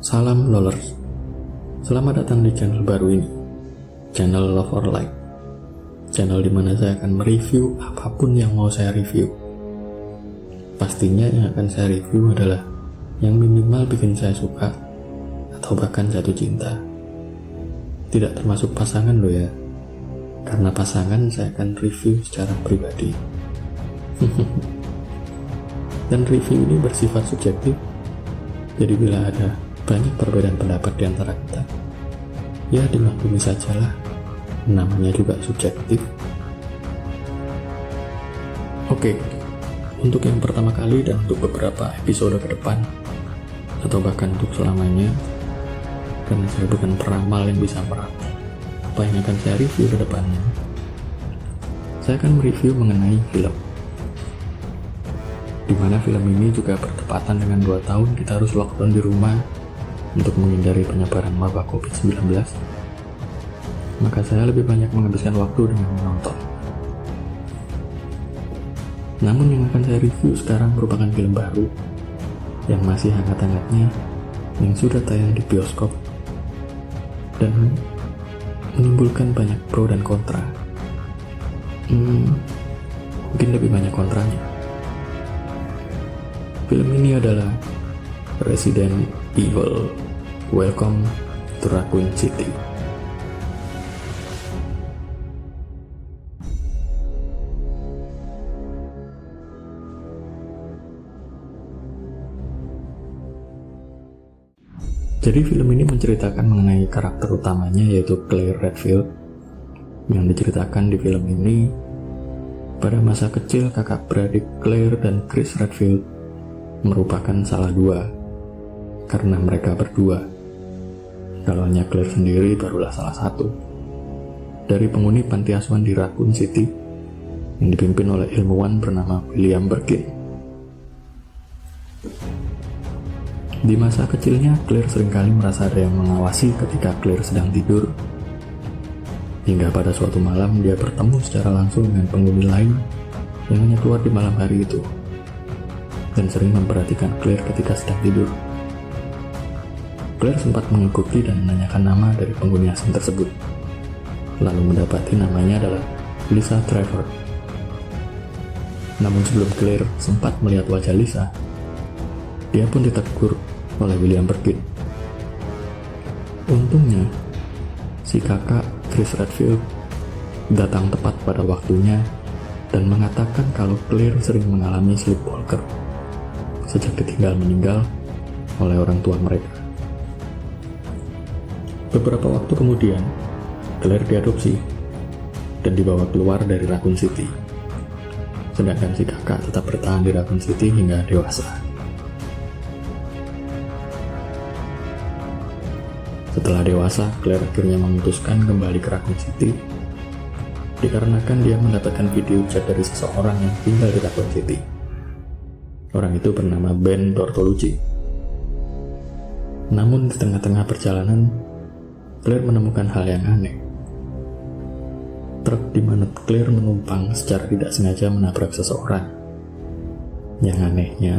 Salam Lolers, selamat datang di channel baru ini, channel Love or Like, channel dimana saya akan mereview apapun yang mau saya review. Pastinya yang akan saya review adalah yang minimal bikin saya suka atau bahkan jatuh cinta. Tidak termasuk pasangan loh ya, karena pasangan saya akan review secara pribadi. Dan review ini bersifat subjektif, jadi bila ada banyak perbedaan pendapat di antara kita, ya dimaklumi sajalah, namanya juga subjektif. Oke, untuk yang pertama kali dan untuk beberapa episode ke depan, atau bahkan untuk selamanya, karena saya bukan peramal yang bisa meramal apa yang akan saya review ke depannya, saya akan mereview mengenai film. Dimana film ini juga bertepatan dengan 2 tahun kita harus lockdown di rumah untuk menghindari penyebaran wabah COVID-19, maka saya lebih banyak menghabiskan waktu dengan menonton. Namun yang akan saya review sekarang merupakan film baru yang masih hangat-hangatnya, yang sudah tayang di bioskop dan menimbulkan banyak pro dan kontra. Mungkin lebih banyak kontranya. Film ini adalah Resident Evil Welcome to Raccoon City. Jadi film ini menceritakan mengenai karakter utamanya, yaitu Claire Redfield, yang diceritakan di film ini pada masa kecil kakak beradik Claire dan Chris Redfield merupakan salah dua, karena mereka berdua. Kalau hanya Claire sendiri barulah salah satu dari penghuni panti asuhan di Raccoon City yang dipimpin oleh ilmuwan bernama William Birkin. Di masa kecilnya, Claire seringkali merasa ada yang mengawasi ketika Claire sedang tidur, hingga pada suatu malam dia bertemu secara langsung dengan penghuni lain yang hanya keluar di malam hari itu dan sering memperhatikan Claire ketika sedang tidur. Claire sempat mengikuti dan menanyakan nama dari penghuni asing tersebut, lalu mendapati namanya adalah Lisa Trevor. Namun sebelum Claire sempat melihat wajah Lisa, dia pun ditegur oleh William Birkin. Untungnya, si kakak Chris Redfield datang tepat pada waktunya dan mengatakan kalau Claire sering mengalami sleepwalker sejak ditinggal meninggal oleh orang tua mereka. Beberapa waktu kemudian, Claire diadopsi dan dibawa keluar dari Raccoon City, sedangkan si kakak tetap bertahan di Raccoon City hingga dewasa. Setelah dewasa, Claire akhirnya memutuskan kembali ke Raccoon City dikarenakan dia mendapatkan video chat dari seseorang yang tinggal di Raccoon City. Orang itu bernama Ben Bertolucci. Namun di tengah-tengah perjalanan, Claire menemukan hal yang aneh. Truk di mana Claire menumpang secara tidak sengaja menabrak seseorang. Yang anehnya,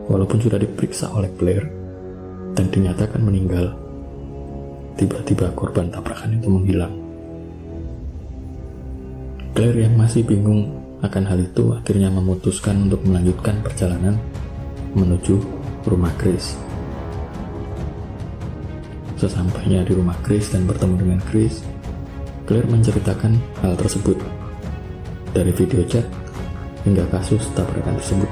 walaupun sudah diperiksa oleh Claire dan dinyatakan meninggal, tiba-tiba korban tabrakan itu menghilang. Claire yang masih bingung akan hal itu akhirnya memutuskan untuk melanjutkan perjalanan menuju rumah Chris. Sesampainya di rumah Chris dan bertemu dengan Chris, Claire menceritakan hal tersebut, dari video chat hingga kasus tabrakan tersebut.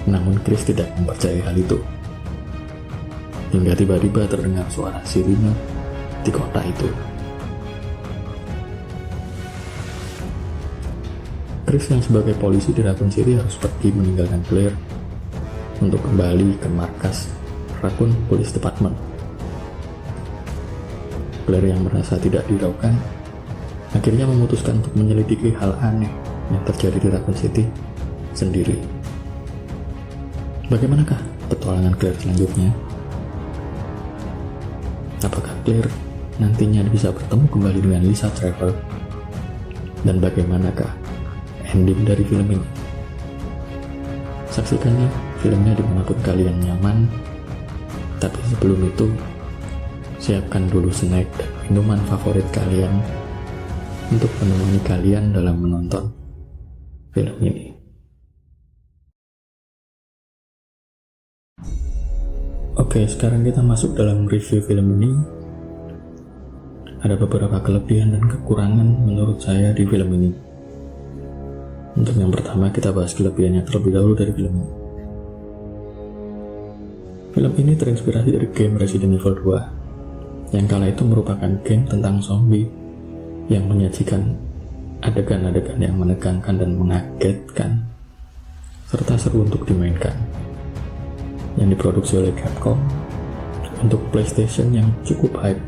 Namun Chris tidak mempercayai hal itu, hingga tiba-tiba terdengar suara sirine di kota itu. Chris yang sebagai polisi di Raccoon City harus pergi meninggalkan Claire untuk kembali ke markas Raccoon Police Department. Claire yang merasa tidak diraukan akhirnya memutuskan untuk menyelidiki hal aneh yang terjadi di Raccoon City sendiri. Bagaimanakah petualangan Claire selanjutnya? Apakah Claire nantinya bisa bertemu kembali dengan Lisa Trevor? Dan bagaimanakah ending dari film ini? Saksikannya filmnya dimanapun kalian nyaman Tapi sebelum itu, siapkan dulu snack dan minuman favorit kalian untuk menemani kalian dalam menonton film ini. Oke, sekarang kita masuk dalam review film ini. Ada beberapa kelebihan dan kekurangan menurut saya di film ini. Untuk yang pertama, kita bahas kelebihannya terlebih dahulu dari film ini. Film ini terinspirasi dari game Resident Evil 2, yang kala itu merupakan game tentang zombie yang menyajikan adegan-adegan yang menegangkan dan mengagetkan, serta seru untuk dimainkan, yang diproduksi oleh Capcom untuk PlayStation yang cukup hype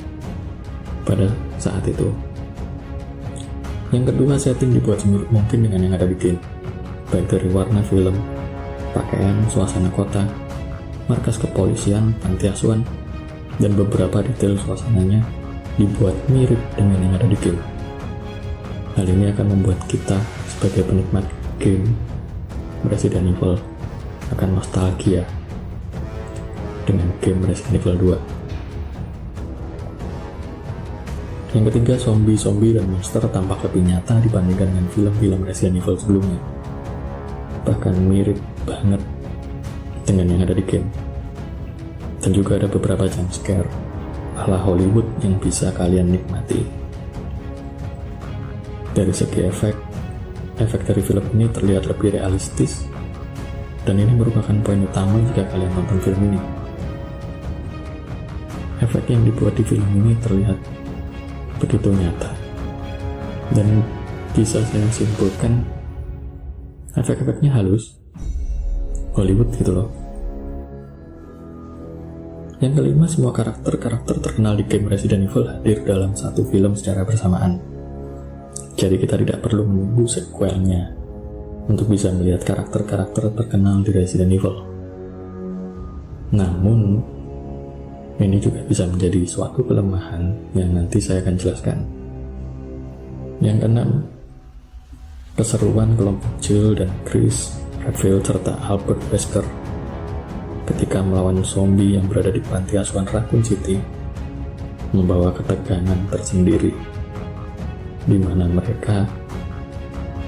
pada saat itu. Yang kedua, setting dibuat semirip mungkin dengan yang ada di game, baik dari warna film, pakaian, suasana kota, markas kepolisian, panti asuhan, dan beberapa detail suasananya dibuat mirip dengan yang ada di game. Hal ini akan membuat kita sebagai penikmat game Resident Evil akan nostalgia dengan game Resident Evil 2. Yang ketiga, zombie dan monster tampak lebih nyata dibandingkan dengan film-film Resident Evil sebelumnya. Bahkan mirip banget dengan yang ada di game. Dan juga ada beberapa jump scare ala Hollywood yang bisa kalian nikmati. Dari segi efek dari film ini terlihat lebih realistis, dan ini merupakan poin utama jika kalian nonton film ini. Efek yang dibuat di film ini terlihat begitu nyata, dan bisa saya simpulkan efek-efeknya halus, Hollywood gitu loh. Yang kelima, semua karakter terkenal di game Resident Evil hadir dalam satu film secara bersamaan. Jadi kita tidak perlu menunggu sequelnya untuk bisa melihat karakter-karakter terkenal di Resident Evil. Namun, ini juga bisa menjadi suatu kelemahan yang nanti saya akan jelaskan. Yang keenam, keseruan kelompok Jill dan Chris Redfield serta Albert Wesker ketika melawan zombie yang berada di panti asuhan Raccoon City membawa ketegangan tersendiri, di mana mereka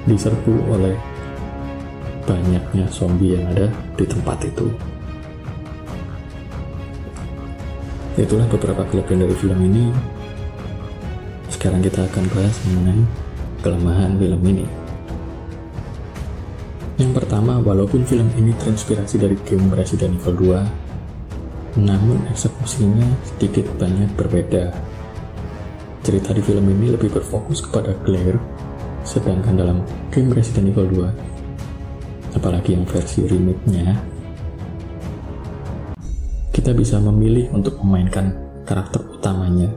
diserbu oleh banyaknya zombie yang ada di tempat itu. Itulah beberapa kelebihan dari film ini. Sekarang kita akan bahas mengenai kelemahan film ini. Yang pertama, walaupun film ini terinspirasi dari game Resident Evil 2, namun eksekusinya sedikit banyak berbeda. Cerita di film ini lebih berfokus kepada Claire, sedangkan dalam game Resident Evil 2, apalagi yang versi remake-nya, kita bisa memilih untuk memainkan karakter utamanya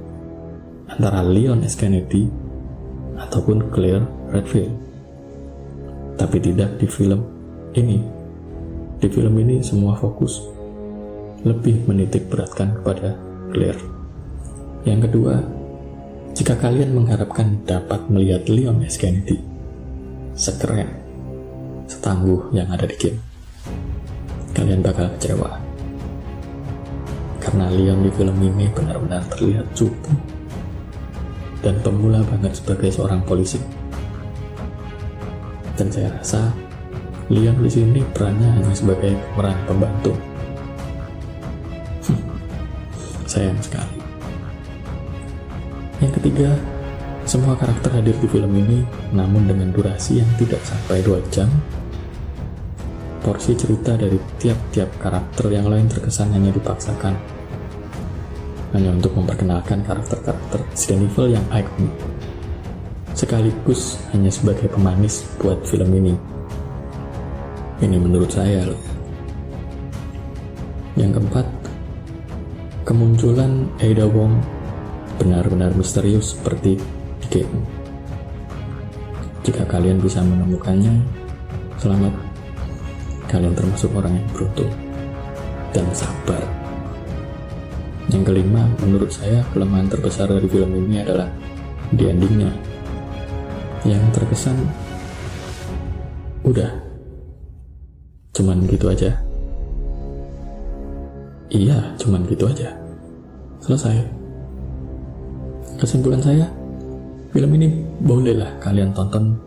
antara Leon S. Kennedy ataupun Claire Redfield. Tapi tidak di film ini. Di film ini semua fokus lebih menitik beratkan kepada Claire. Yang kedua, jika kalian mengharapkan dapat melihat Leon S. Kennedy sekeren, setangguh yang ada di game, kalian bakal kecewa. Karena Leon di film ini benar-benar terlihat cupu dan pemula banget sebagai seorang polisi. Dan saya rasa Leon di sini perannya hanya sebagai pemeran pembantu. Sayang sekali. Yang ketiga, semua karakter hadir di film ini, namun dengan durasi yang tidak sampai 2 jam. Porsi cerita dari tiap-tiap karakter yang lain terkesan hanya dipaksakan, hanya untuk memperkenalkan karakter-karakter Resident Evil yang ikonik, sekaligus hanya sebagai pemanis buat film ini. Ini menurut saya loh. Yang keempat, kemunculan Ada Wong benar-benar misterius seperti di game. Jika kalian bisa menemukannya, selamat. Kalian termasuk orang yang beruntung dan sabar. Yang kelima, menurut saya kelemahan terbesar dari film ini adalah di endingnya, yang terkesan udah cuman gitu aja. Iya, cuman gitu aja. Selesai. Kesimpulan saya, film ini bolehlah kalian tonton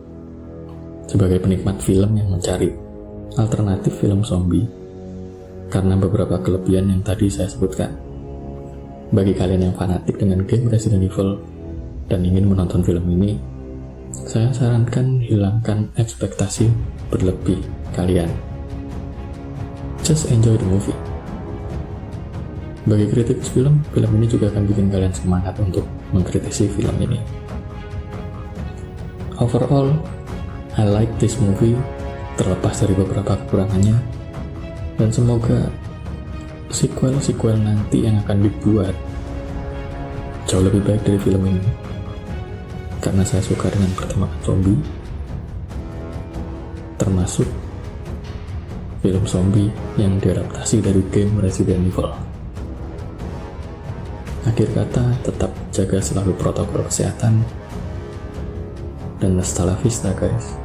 sebagai penikmat film yang mencari alternatif film zombie karena beberapa kelebihan yang tadi saya sebutkan. Bagi kalian yang fanatik dengan game Resident Evil dan ingin menonton film ini, saya sarankan hilangkan ekspektasi berlebih kalian. Just enjoy the movie. Bagi kritikus film ini juga akan bikin kalian semangat untuk mengkritisi film ini. Overall, I like this movie, terlepas dari beberapa kekurangannya, dan semoga sequel nanti yang akan dibuat jauh lebih baik dari film ini, karena saya suka dengan perkembangan zombie, termasuk film zombie yang diadaptasi dari game Resident Evil. Akhir kata, tetap jaga selalu protokol kesehatan, dan hasta la vista guys.